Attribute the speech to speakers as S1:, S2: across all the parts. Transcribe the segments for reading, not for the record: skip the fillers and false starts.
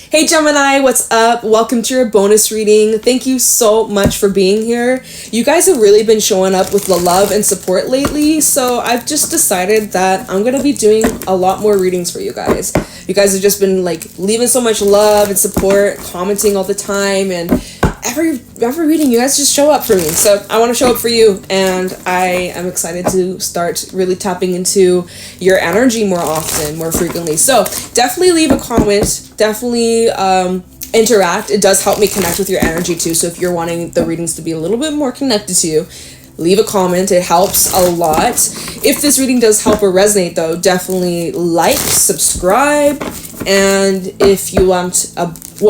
S1: Hey Gemini, what's up? Welcome to your bonus reading. Thank you so much for being here. You guys have really been showing up with the love and support lately, so I've just decided that I'm gonna be doing a lot more readings for you guys. You guys have just been like leaving so much love and support, commenting all the time, and every reading you guys just show up for me. So I want to show up for you, and I am excited to start really tapping into your energy more often, more frequently. So definitely leave a comment, definitely interact. It does help me connect with your energy too. So if you're wanting the readings to be a little bit more connected to you, leave a comment. It helps a lot. If this reading does help or resonate though, definitely like, subscribe, and if you want a if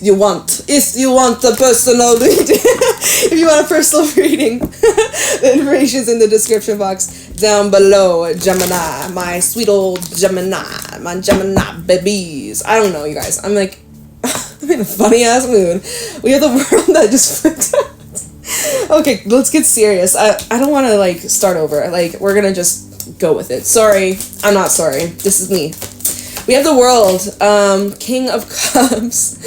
S1: you want a personal reading, if you want a personal reading, the information's in the description box down below. Gemini, my sweet old Gemini, my Gemini babies. I don't know, you guys. I'm like, I'm in a funny ass mood. We have the world that just flipped out. Okay, let's get serious. I don't want to like start over. Like, we're gonna just go with it. Sorry, I'm not sorry. This is me. We have the world, King of Cups.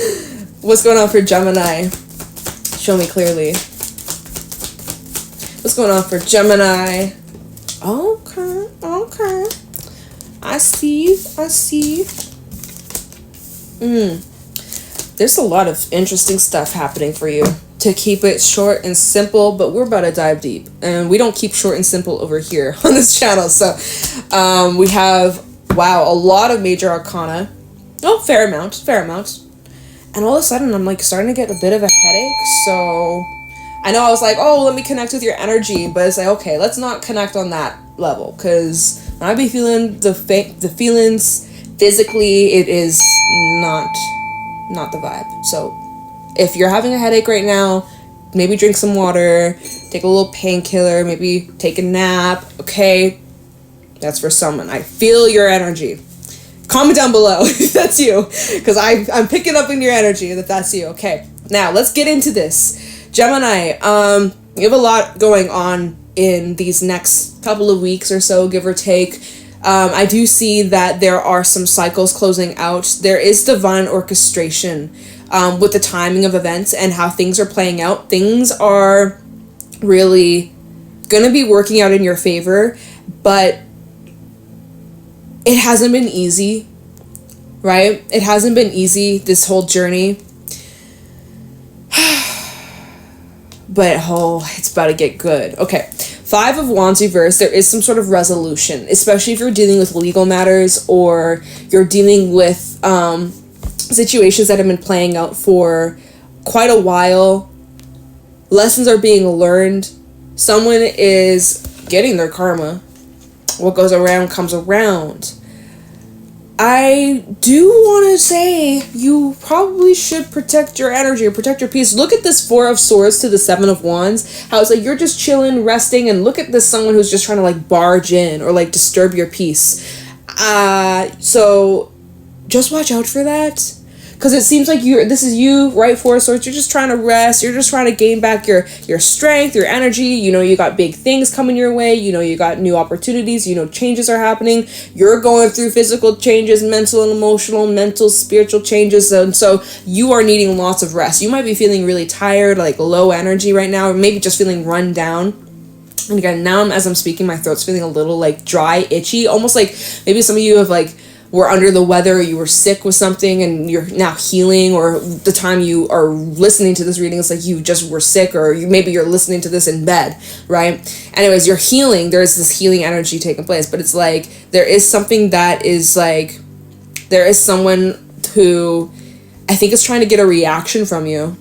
S1: What's going on for Gemini? Show me clearly. What's going on for Gemini? Okay. I see. There's a lot of interesting stuff happening for you. To keep it short and simple, but we're about to dive deep. And we don't keep short and simple over here on this channel. So, we have... wow, a lot of major arcana. Oh, fair amount. And all of a sudden, I'm like starting to get a bit of a headache. So I know I was like, oh, let me connect with your energy. But it's like, okay, let's not connect on that level. Because when I be feeling the feelings physically, it is not the vibe. So if you're having a headache right now, maybe drink some water, take a little painkiller, maybe take a nap, okay? That's for someone. I feel your energy. Comment down below if that's you, because I'm picking up in your energy that that's you. Okay, now let's get into this. Gemini, you have a lot going on in these next couple of weeks or so, give or take. I do see that there are some cycles closing out. There is divine orchestration with the timing of events and how things are playing out. Things are really going to be working out in your favor, but it hasn't been easy, right? It hasn't been easy, this whole journey. But, it's about to get good. Okay, 5 of Wands reversed. There is some sort of resolution, especially if you're dealing with legal matters or you're dealing with situations that have been playing out for quite a while. Lessons are being learned. Someone is getting their karma. What goes around comes around. I do want to say you probably should protect your energy or protect your peace. Look at this 4 of Swords to the 7 of Wands. How it's like you're just chilling, resting, and look at this someone who's just trying to like barge in or like disturb your peace. So just watch out for that. Because it seems like this is you, right, 4 of Swords. You're just trying to rest. You're just trying to gain back your strength, your energy. You know, you got big things coming your way. You know, you got new opportunities. You know, changes are happening. You're going through physical changes, mental and emotional, spiritual changes. And so you are needing lots of rest. You might be feeling really tired, like low energy right now, or maybe just feeling run down. And again, now as I'm speaking, my throat's feeling a little like dry, itchy, almost like maybe some of you have like were under the weather, you were sick with something and you're now healing, or the time you are listening to this reading, it's like you just were sick, or maybe you're listening to this in bed, right? Anyways, you're healing. There's this healing energy taking place, but it's like there is something that is like, there is someone who I think is trying to get a reaction from you,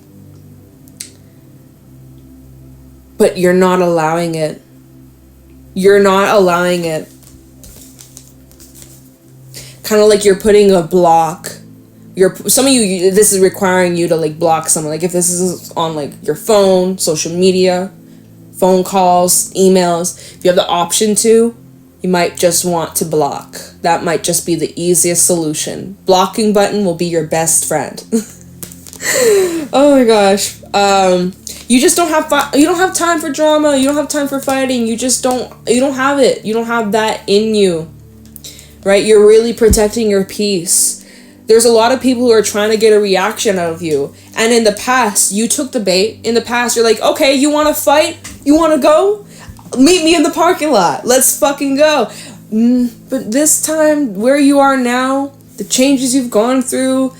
S1: but you're not allowing it. You're not allowing it. Kind of like you're putting a block. Some of you, this is requiring you to like block someone. Like if this is on like your phone, social media, phone calls, emails, if you have the option to, you might just want to block. That might just be the easiest solution. Blocking button will be your best friend. Oh my gosh. You just don't have you don't have time for drama. You don't have time for fighting. You don't have it. You don't have that in you. Right? You're really protecting your peace. There's a lot of people who are trying to get a reaction out of you. And in the past, you took the bait. In the past, you're like, okay, you want to fight? You want to go? Meet me in the parking lot. Let's fucking go. But this time, where you are now, the changes you've gone through,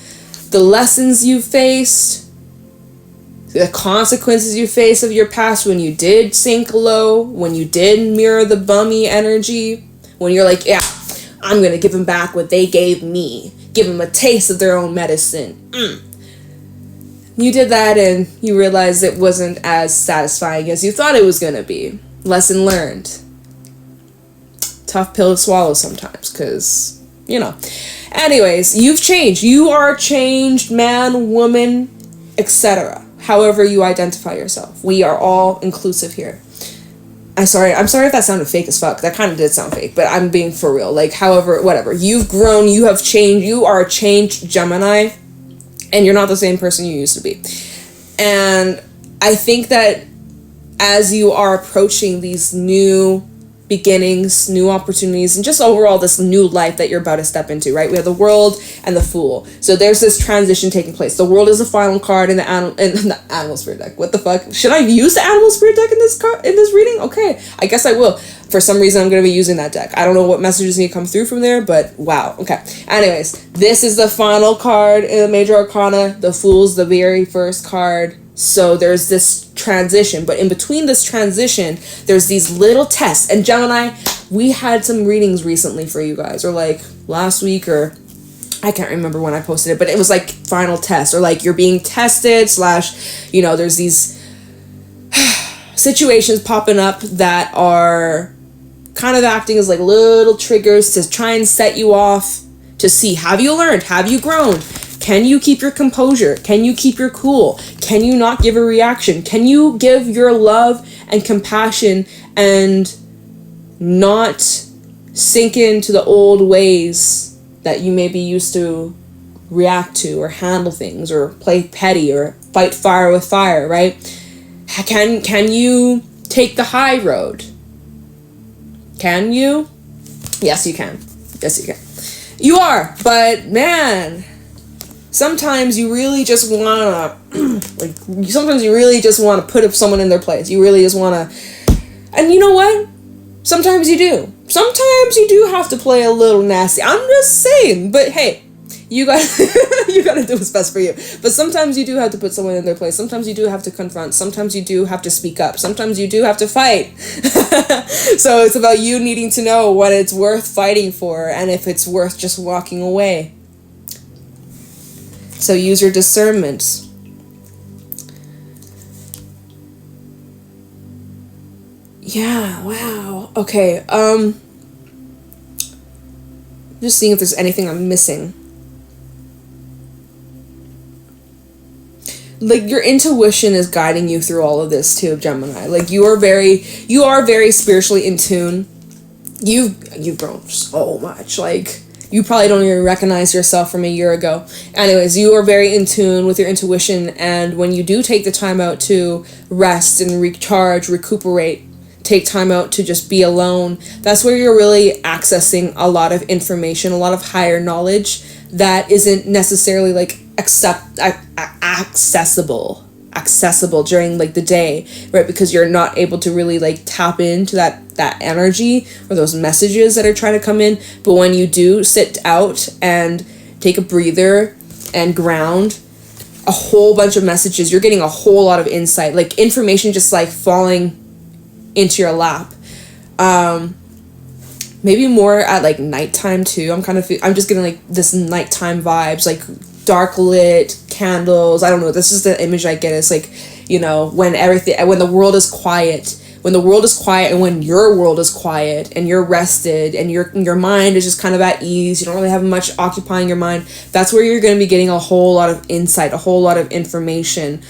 S1: the lessons you've faced, the consequences you face of your past when you did sink low, when you did mirror the bummy energy, when you're like, yeah, I'm going to give them back what they gave me. Give them a taste of their own medicine. You did that and you realized it wasn't as satisfying as you thought it was going to be. Lesson learned. Tough pill to swallow sometimes, because, you know. Anyways, you've changed. You are a changed man, woman, etc. However you identify yourself. We are all inclusive here. I'm sorry if that sounded fake as fuck. That kind of did sound fake, but I'm being for real. Like, however, whatever. You've grown, you have changed, you are a changed Gemini, and you're not the same person you used to be. And I think that as you are approaching these new beginnings, new opportunities, and just overall this new life that you're about to step into, right? We have the World and the Fool. So there's this transition taking place. The World is the final card in the Animal Spirit deck. What the fuck? Should I use the Animal Spirit deck in this reading? Okay, I guess I will. For some reason, I'm going to be using that deck. I don't know what messages need to come through from there, but wow. Okay. Anyways, this is the final card in the Major Arcana. The Fool's the very first card. So there's this transition, but in between this transition, there's these little tests. And Gemini, we had some readings recently for you guys, or like last week, or I can't remember when I posted it, but it was like final test, or like you're being tested / you know, there's these situations popping up that are kind of acting as like little triggers to try and set you off to see, have you learned? Have you grown? Can you keep your composure? Can you keep your cool? Can you not give a reaction? Can you give your love and compassion and not sink into the old ways that you may be used to react to or handle things or play petty or fight fire with fire, right? Can you take the high road? Can you? Yes, you can. Yes, you can. You are, but man, sometimes you really just want to, sometimes you really just want to put someone in their place. You really just want to, and you know what? Sometimes you do. Sometimes you do have to play a little nasty. I'm just saying, but hey, you got you got to do what's best for you. But sometimes you do have to put someone in their place. Sometimes you do have to confront. Sometimes you do have to speak up. Sometimes you do have to fight. So it's about you needing to know what it's worth fighting for and if it's worth just walking away. So use your discernment. Yeah, wow. Okay, just seeing if there's anything I'm missing. Like, your intuition is guiding you through all of this too, Gemini. Like, you are very spiritually in tune. You've grown so much. Like, you probably don't even recognize yourself from a year ago. Anyways, you are very in tune with your intuition, and when you do take the time out to rest and recharge, recuperate, take time out to just be alone, that's where you're really accessing a lot of information, a lot of higher knowledge that isn't necessarily like accessible during like the day, right? Because you're not able to really like tap into that energy or those messages that are trying to come in. But when you do sit out and take a breather and ground, a whole bunch of messages, you're getting a whole lot of insight, like information just like falling into your lap. Maybe more at like nighttime too. I'm just getting like this nighttime vibes, like dark lit candles. I don't know, this is the image I get. It's like, you know, when the world is quiet, and when your world is quiet and you're rested and your mind is just kind of at ease, you don't really have much occupying your mind, that's where you're going to be getting a whole lot of insight, a whole lot of information.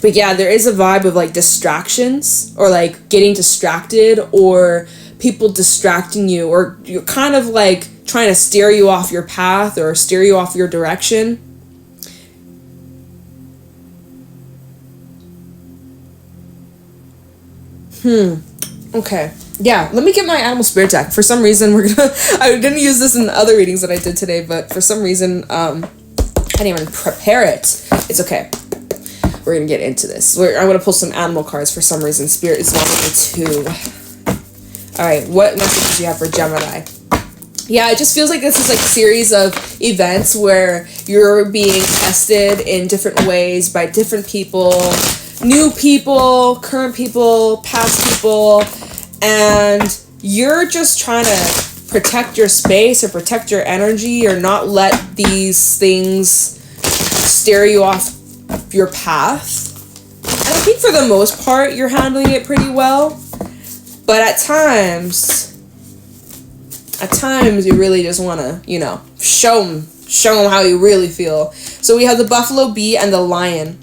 S1: But yeah, there is a vibe of like distractions, or like getting distracted, or people distracting you, or you're kind of like trying to steer you off your path or steer you off your direction. Okay. Yeah, let me get my animal spirit deck. For some reason, I didn't use this in the other readings that I did today, but for some reason, I didn't even prepare it. It's okay. We're gonna get into this. I'm gonna pull some animal cards for some reason. Spirit is wanting me to. All right, what messages do you have for Gemini? Yeah, it just feels like this is like a series of events where you're being tested in different ways by different people, new people, current people, past people, and you're just trying to protect your space or protect your energy or not let these things steer you off your path. And I think for the most part, you're handling it pretty well. But at times you really just want to, show them how you really feel. So we have the buffalo, bee, and the lion.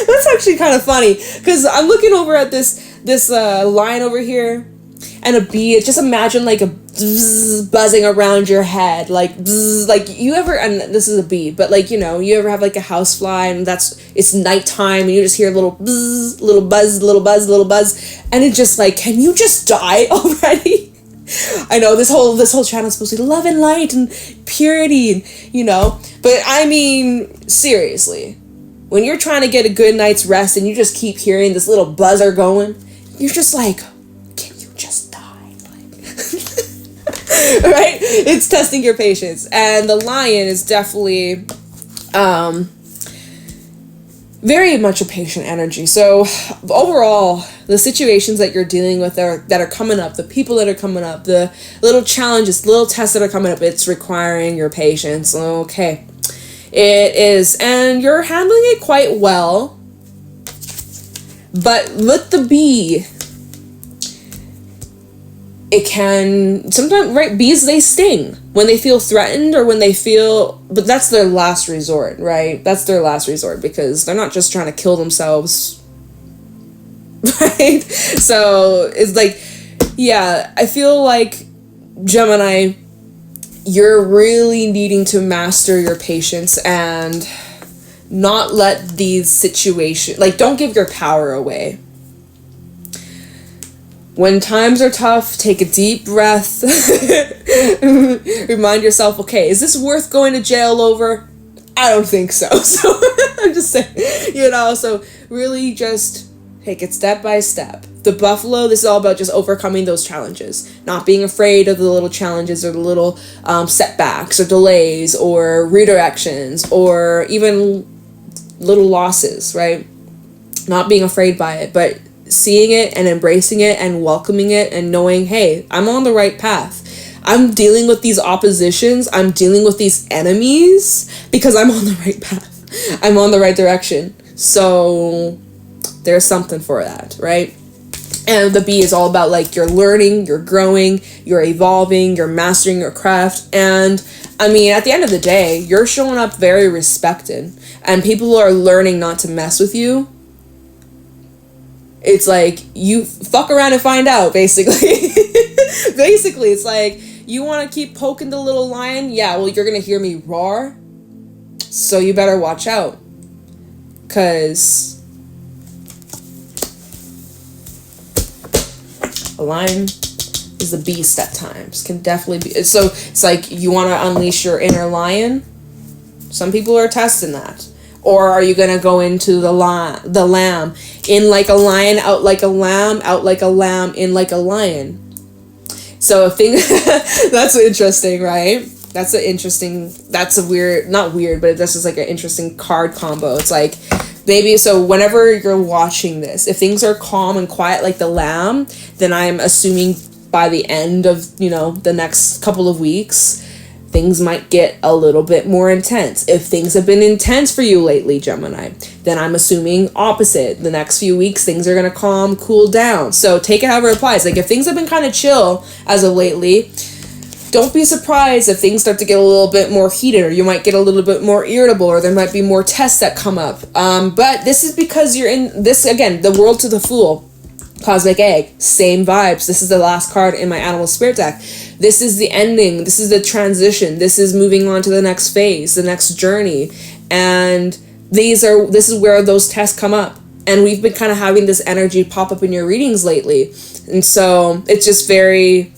S1: That's actually kind of funny because I'm looking over at this lion over here and a bee. Just imagine like a bzz buzzing around your head, like bzz, like you ever, and this is a bee, but like, you ever have like a housefly and it's nighttime and you just hear a little bzz, little buzz, little buzz, little buzz, and it's just like, can you just die already? I know this whole channel is supposed to be love and light and purity, but I mean, seriously, when you're trying to get a good night's rest and you just keep hearing this little buzzer going, you're just like, can you just die? Right? It's testing your patience. And the lion is definitely very much a patient energy. So overall, the situations that you're dealing with that are coming up, the people that are coming up, the little challenges, little tests that are coming up, it's requiring your patience. Okay. It is. And you're handling it quite well. But with the bee, it can sometimes, right? Bees, they sting when they feel threatened or when they feel, but that's their last resort, right? That's their last resort because they're not just trying to kill themselves, right? So it's like, yeah, I feel like Gemini, you're really needing to master your patience and not let these situations, like, don't give your power away. When times are tough, take a deep breath. Remind yourself, okay, is this worth going to jail over? I don't think so. So I'm just saying, so really just take it step by step. The buffalo, this is all about just overcoming those challenges. Not being afraid of the little challenges or the little setbacks or delays or redirections or even little losses, right? Not being afraid by it, but seeing it and embracing it and welcoming it and knowing, hey, I'm on the right path. I'm dealing with these oppositions. I'm dealing with these enemies because I'm on the right path. I'm on the right direction. So there's something for that, right? And the bee is all about like you're learning, you're growing, you're evolving, you're mastering your craft. And I mean, at the end of the day, you're showing up very respected and people are learning not to mess with you. It's like you fuck around and find out, basically. Basically, it's like you want to keep poking the little lion. Yeah, well, you're going to hear me roar. So you better watch out. Because a lion is a beast at times. Can definitely be. So it's like you want to unleash your inner lion. Some people are testing that. Or are you going to go into the lamb? In like a lion, out like a lamb, out like a lamb, in like a lion. So that's interesting, right? That's a weird, not weird, but that's just like an interesting card combo. It's like, maybe, so whenever you're watching this, if things are calm and quiet like the lamb, then I'm assuming by the end of, the next couple of weeks, things might get a little bit more intense. If things have been intense for you lately, Gemini, then I'm assuming opposite. The next few weeks, things are going to cool down. So take it however it applies. Like if things have been kind of chill as of lately, don't be surprised if things start to get a little bit more heated or you might get a little bit more irritable or there might be more tests that come up. But this is because you're in this, again, the world to the fool. Cosmic egg, same vibes. This is the last card in my animal spirit deck. This is the ending. This is the transition. This is moving on to the next phase, the next journey. And this is where those tests come up. And we've been kind of having this energy pop up in your readings lately. And so it's just very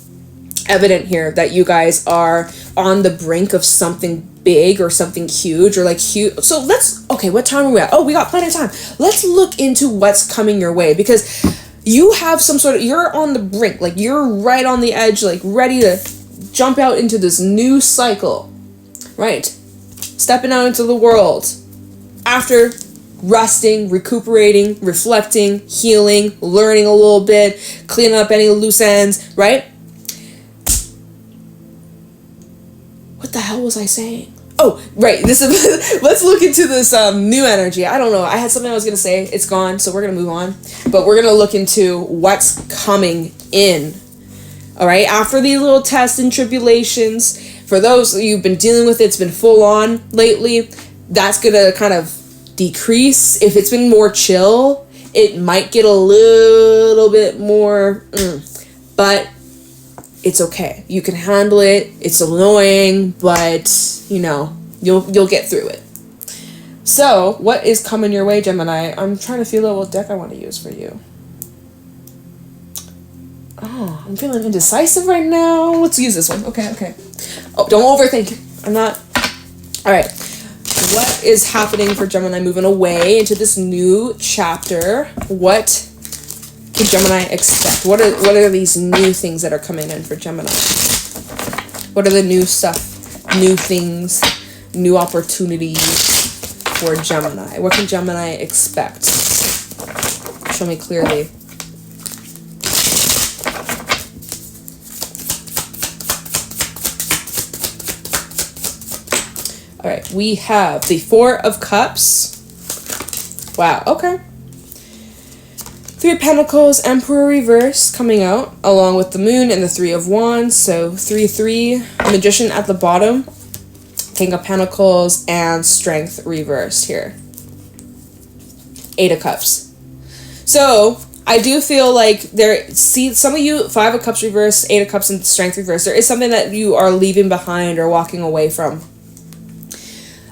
S1: evident here that you guys are on the brink of something big or something huge or like huge. So what time are we at? Oh, we got plenty of time. Let's look into what's coming your way, because you have you're on the brink, like you're right on the edge, like ready to jump out into this new cycle, right? Stepping out into the world after resting, recuperating, reflecting, healing, learning a little bit, cleaning up any loose ends, right? What the hell was I saying? Oh, right. This is let's look into this new energy. I don't know. I had something I was gonna say. It's gone, so we're gonna move on. But we're gonna look into what's coming in. All right. After these little tests and tribulations, for those you've been dealing with, it's been full on lately. That's gonna kind of decrease. If it's been more chill, it might get a little bit more, but it's okay. You can handle it. It's annoying, but you'll get through it. So what is coming your way, Gemini? I'm trying to feel out what deck I want to use for you. Oh, I'm feeling indecisive right now. Let's use this one. Okay. Oh, don't overthink it. I'm not. All right. What is happening for Gemini moving away into this new chapter? What can Gemini expect? What are these new things that are coming in for Gemini? What are the new stuff, new things, new opportunities for Gemini? What can Gemini expect? Show me clearly. All right, we have the Four of Cups. Wow, okay. Three of Pentacles, Emperor reverse coming out, along with the Moon and the Three of Wands. So 3-3, Magician at the bottom, King of Pentacles, and Strength reversed here. Eight of Cups. So I do feel like some of you, Five of Cups reverse, Eight of Cups, and Strength reverse, there is something that you are leaving behind or walking away from.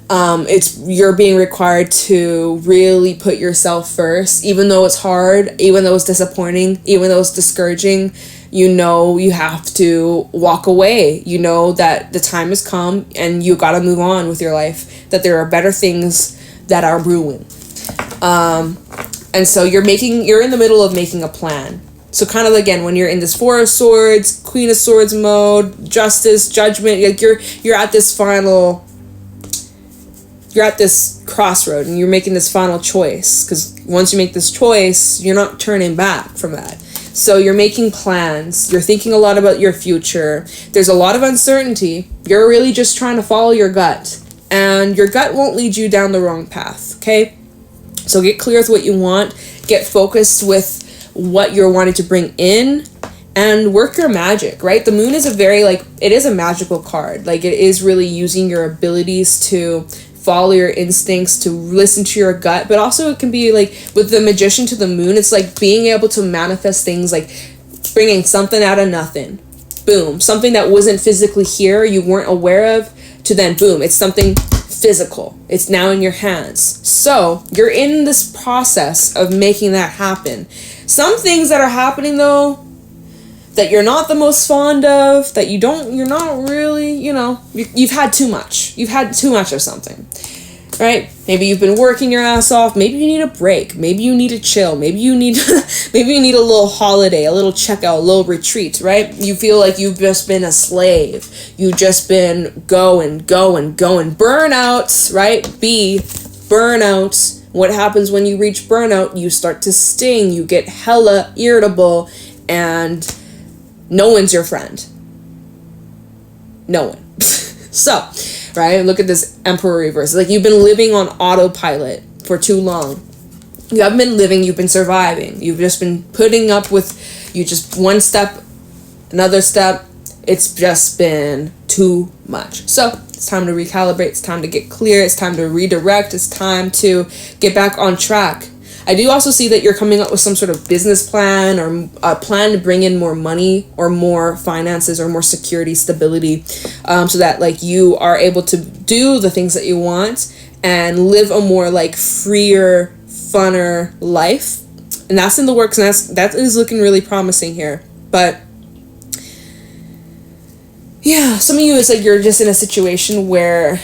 S1: You're being required to really put yourself first, even though it's hard, even though it's disappointing, even though it's discouraging. You have to walk away. You know that the time has come and you got to move on with your life, that there are better things that are brewing. And so you're in the middle of making a plan. So kind of, again, when you're in this Four of Swords, Queen of Swords mode, justice, judgment, like you're at this crossroad and you're making this final choice, because once you make this choice, you're not turning back from that. So you're making plans. You're thinking a lot about your future. There's a lot of uncertainty. You're really just trying to follow your gut, and your gut won't lead you down the wrong path, okay? So get clear with what you want. Get focused with what you're wanting to bring in, and work your magic, right? The Moon is it is a magical card. Like, it is really using your abilities to follow your instincts, to listen to your gut. But also it can be like with the Magician to the Moon, it's like being able to manifest things, like bringing something out of nothing. Boom. Something that wasn't physically here, you weren't aware of, to then boom, it's something physical. It's now in your hands. So you're in this process of making that happen. Some things that are happening though, that you're not the most fond of, that you're not really, you've had too much. You've had too much of something, right? Maybe you've been working your ass off. Maybe you need a break. Maybe you need to chill. Maybe you need a little holiday, a little checkout, a little retreat, right? You feel like you've just been a slave. You've just been going. Burnout, right? Burnout. What happens when you reach burnout? You start to sting. You get hella irritable, and no one's your friend. No one. So, right, look at this Emperor reverse. Like, you've been living on autopilot for too long. You haven't been living, you've been surviving. You've just been putting up with, one step, another step. It's just been too much. So, it's time to recalibrate. It's time to get clear. It's time to redirect. It's time to get back on track. I do also see that you're coming up with some sort of business plan, or a plan to bring in more money or more finances or more security, stability, so that like you are able to do the things that you want and live a more like freer, funner life. And that's in the works, and that is looking really promising here. But yeah, some of you, it's like you're just in a situation where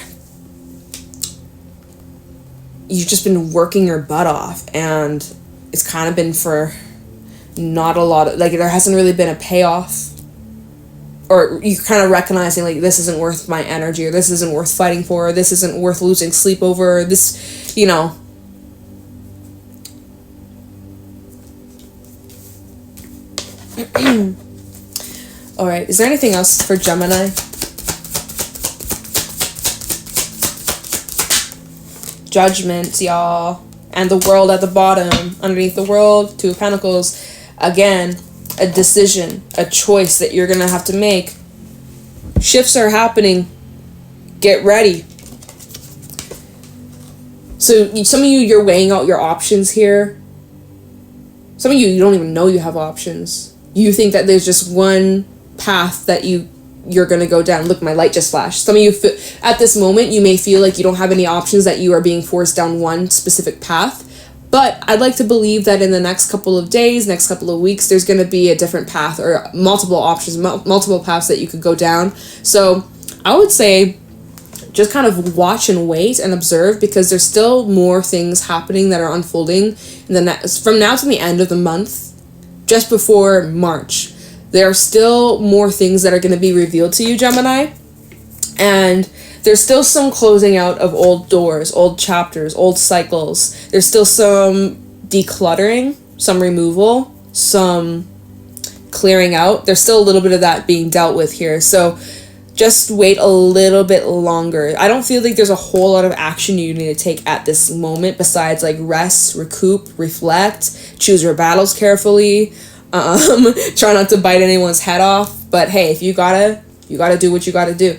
S1: you've just been working your butt off, and it's kind of been for not a lot of, like, there hasn't really been a payoff, or you're kind of recognizing, like, this isn't worth my energy, or this isn't worth fighting for, or this isn't worth losing sleep over, or this, you know. All right, is there anything else for Gemini? Judgment, y'all. And the World at the bottom. Underneath the World, Two of Pentacles. Again, a decision, a choice that you're going to have to make. Shifts are happening. Get ready. So some of you, you're weighing out your options here. Some of you don't even know you have options. You think that there's just one path that you're going to go down. Look, my light just flashed. Some of you, at this moment, you may feel like you don't have any options, that you are being forced down one specific path. But I'd like to believe that in the next couple of days, next couple of weeks, there's going to be a different path, or multiple options, multiple paths that you could go down. So I would say just kind of watch and wait and observe, because there's still more things happening that are unfolding from now to the end of the month, just before March. There are still more things that are going to be revealed to you, Gemini. And there's still some closing out of old doors, old chapters, old cycles. There's still some decluttering, some removal, some clearing out. There's still a little bit of that being dealt with here. So just wait a little bit longer. I don't feel like there's a whole lot of action you need to take at this moment, besides like rest, recoup, reflect, choose your battles carefully. Try not to bite anyone's head off. But hey, if you gotta do what you gotta do.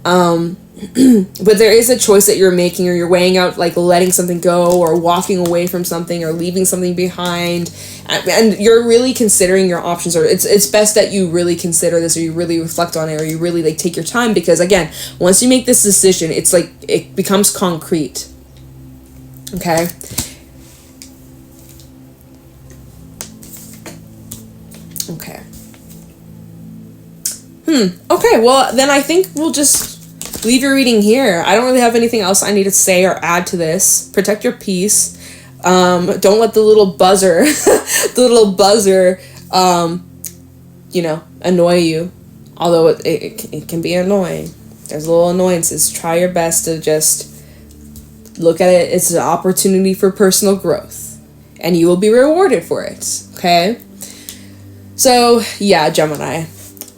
S1: But there is a choice that you're making, or you're weighing out, like letting something go, or walking away from something, or leaving something behind, and you're really considering your options. Or it's best that you really consider this, or you really reflect on it, or you really like take your time, because again, once you make this decision, it's like it becomes concrete. Okay. Okay. Okay, well, then I think we'll just leave your reading here. I don't really have anything else I need to say or add to this. Protect your peace. Don't let the little buzzer, annoy you. Although it can be annoying. There's little annoyances. Try your best to just look at it as an opportunity for personal growth. And you will be rewarded for it. Okay? So, yeah, Gemini.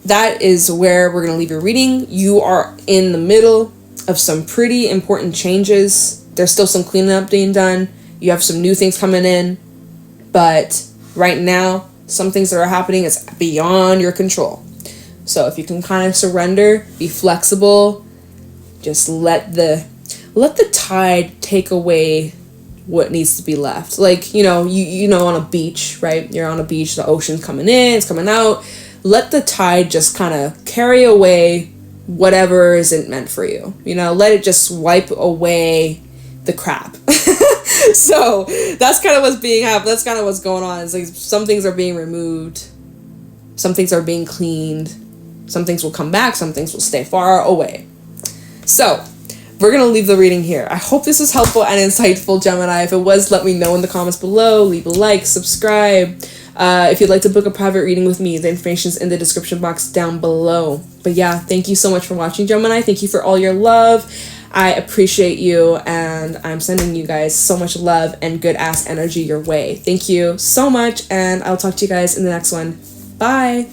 S1: That is where we're going to leave your reading. You are in the middle of some pretty important changes. There's still some cleanup being done. You have some new things coming in. But right now, some things that are happening is beyond your control. So if you can kind of surrender, be flexible, just let the tide take away what needs to be left. Like, you know, on a beach, right? You're on a beach, the ocean's coming in, it's coming out. Let the tide just kind of carry away whatever isn't meant for you. You know, let it just wipe away the crap. So that's kind of that's kind of what's going on. It's like some things are being removed, some things are being cleaned, some things will come back, some things will stay far away. So we're going to leave the reading here. I hope this was helpful and insightful, Gemini. If it was, let me know in the comments below. Leave a like, subscribe. If you'd like to book a private reading with me, the information's in the description box down below. But yeah, thank you so much for watching, Gemini. Thank you for all your love. I appreciate you, and I'm sending you guys so much love and good ass energy your way. Thank you so much, and I'll talk to you guys in the next one. Bye.